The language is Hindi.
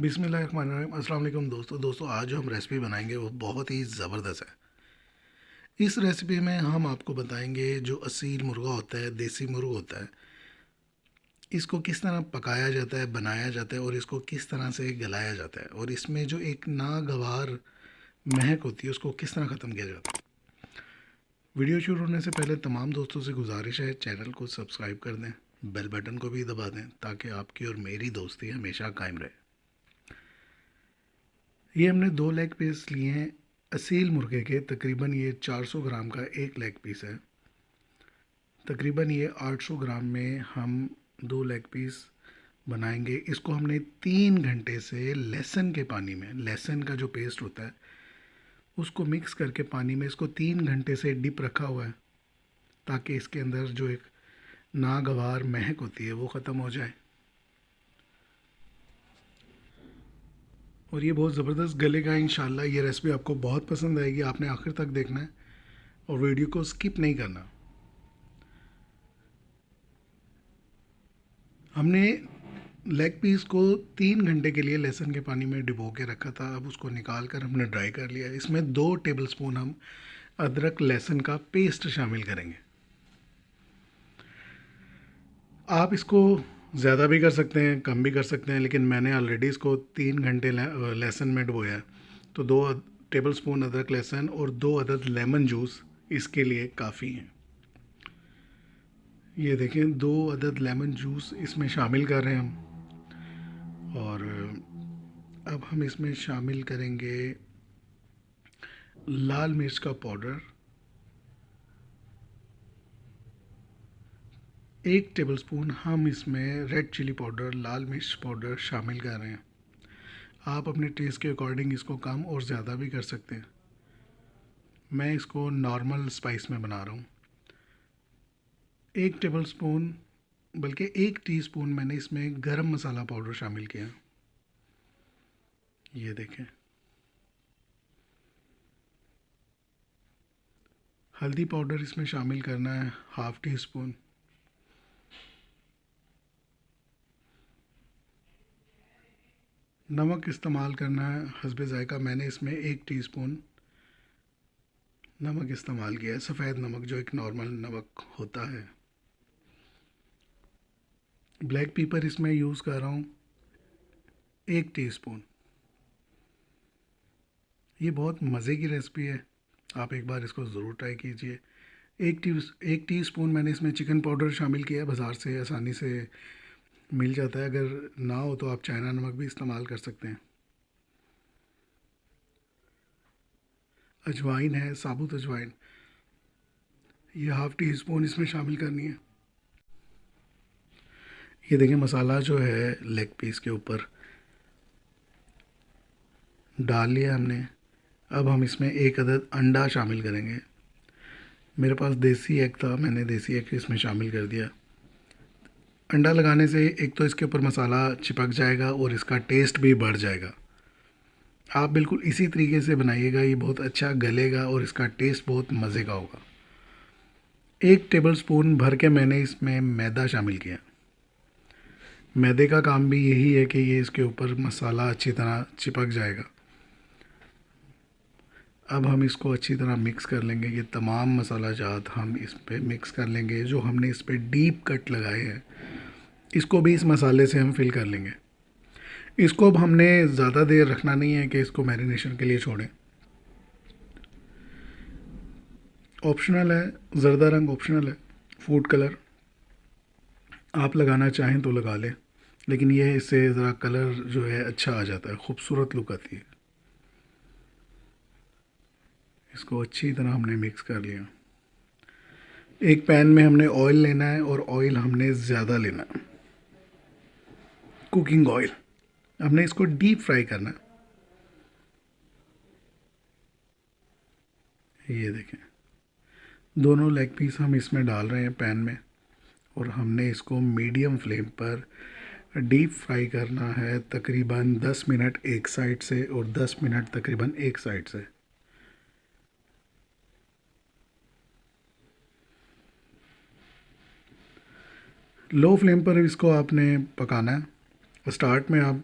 बिस्मिल्लाहिर्रहमानिर्रहीम। अस्सलाम वालेकुम दोस्तों आज जो हम रेसिपी बनाएंगे वो बहुत ही ज़बरदस्त है। इस रेसिपी में हम आपको बताएंगे जो असील मुर्गा होता है, देसी मुर्गा होता है, इसको किस तरह पकाया जाता है, बनाया जाता है और इसको किस तरह से गलाया जाता है, और इसमें जो एक नागवार महक होती है उसको किस तरह ख़त्म किया जाता है। वीडियो शुरू होने से पहले तमाम दोस्तों से गुजारिश है, चैनल को सब्सक्राइब कर दें, बेल बटन को भी दबा दें ताकि आपकी और मेरी दोस्ती हमेशा कायम रहे। ये हमने 2 लेग पीस लिए हैं असील मुर्गे के। तकरीबन ये 400 ग्राम का एक लेग पीस है। तकरीबन ये 800 ग्राम में हम 2 लेग पीस बनाएंगे। इसको हमने 3 घंटे से लहसुन के पानी में, लहसुन का जो पेस्ट होता है उसको मिक्स करके पानी में इसको 3 घंटे से डिप रखा हुआ है ताकि इसके अंदर जो एक नागवार महक होती है वो ख़त्म हो जाए। और ये बहुत ज़बरदस्त गलेगा इंशाल्लाह। ये रेसिपी आपको बहुत पसंद आएगी, आपने आखिर तक देखना है और वीडियो को स्किप नहीं करना। हमने लेग पीस को 3 घंटे के लिए लहसुन के पानी में डुबो के रखा था। अब उसको निकाल कर हमने ड्राई कर लिया। इसमें 2 टेबलस्पून हम अदरक लहसुन का पेस्ट शामिल करेंगे। आप इसको ज़्यादा भी कर सकते हैं, कम भी कर सकते हैं, लेकिन मैंने ऑलरेडी इसको 3 घंटे लहसुन में डुबोया, तो 2 टेबलस्पून अदरक लहसुन और 2 अदद लेमन जूस इसके लिए काफ़ी हैं। ये देखें, 2 अदद लेमन जूस इसमें शामिल कर रहे हैं हम। और अब हम इसमें शामिल करेंगे लाल मिर्च का पाउडर, 1 टेबलस्पून हम इसमें रेड चिली पाउडर, लाल मिर्च पाउडर शामिल कर रहे हैं। आप अपने टेस्ट के अकॉर्डिंग इसको कम और ज़्यादा भी कर सकते हैं। मैं इसको नॉर्मल स्पाइस में बना रहा हूँ। 1 टेबलस्पून बल्कि 1 टीस्पून मैंने इसमें गरम मसाला पाउडर शामिल किया। ये देखें, हल्दी पाउडर इसमें शामिल करना है, ½ टीस्पून। नमक इस्तेमाल करना है हस्बे ज़ायका। मैंने इसमें 1 टीस्पून नमक इस्तेमाल किया है, सफ़ेद नमक जो एक नॉर्मल नमक होता है। ब्लैक पेपर इसमें यूज़ कर रहा हूँ 1 टीस्पून। ये बहुत मज़े की रेसिपी है, आप एक बार इसको ज़रूर ट्राई कीजिए। 1 टीस्पून मैंने इसमें चिकन पाउडर शामिल किया है, बाज़ार से आसानी से मिल जाता है। अगर ना हो तो आप चाइना नमक भी इस्तेमाल कर सकते हैं। अजवाइन है, साबुत अजवाइन, ये ½ टीस्पून इसमें शामिल करनी है। ये देखें, मसाला जो है लेग पीस के ऊपर डाल लिया हमने। अब हम इसमें 1 अदद अंडा शामिल करेंगे। मेरे पास देसी एग था, मैंने देसी एग इसमें शामिल कर दिया। अंडा लगाने से एक तो इसके ऊपर मसाला चिपक जाएगा और इसका टेस्ट भी बढ़ जाएगा। आप बिल्कुल इसी तरीके से बनाइएगा, ये बहुत अच्छा गलेगा और इसका टेस्ट बहुत मज़े का होगा। 1 टेबलस्पून भर के मैंने इसमें मैदा शामिल किया। मैदे का काम भी यही है कि ये इसके ऊपर मसाला अच्छी तरह चिपक जाएगा। अब हम इसको अच्छी तरह मिक्स कर लेंगे। ये तमाम मसाला जात हम इस पे मिक्स कर लेंगे। जो हमने इस पे डीप कट लगाए हैं इसको भी इस मसाले से हम फिल कर लेंगे। इसको अब हमने ज़्यादा देर रखना नहीं है कि इसको मैरिनेशन के लिए छोड़ें। ऑप्शनल है, ज़र्दा रंग ऑप्शनल है, फूड कलर आप लगाना चाहें तो लगा लें, लेकिन यह इससे ज़रा कलर जो है अच्छा आ जाता है, खूबसूरत लुक आती है। इसको अच्छी तरह हमने मिक्स कर लिया। एक पैन में हमने ऑयल लेना है और ऑयल हमने ज़्यादा लेना है, कुकिंग ऑयल। हमने इसको डीप फ्राई करना है। ये देखें, दोनों लेग पीस हम इसमें डाल रहे हैं पैन में और हमने इसको मीडियम फ्लेम पर डीप फ्राई करना है। तकरीबन 10 मिनट एक साइड से और 10 मिनट तकरीबन एक साइड से। लो फ्लेम पर इसको आपने पकाना है। स्टार्ट में आप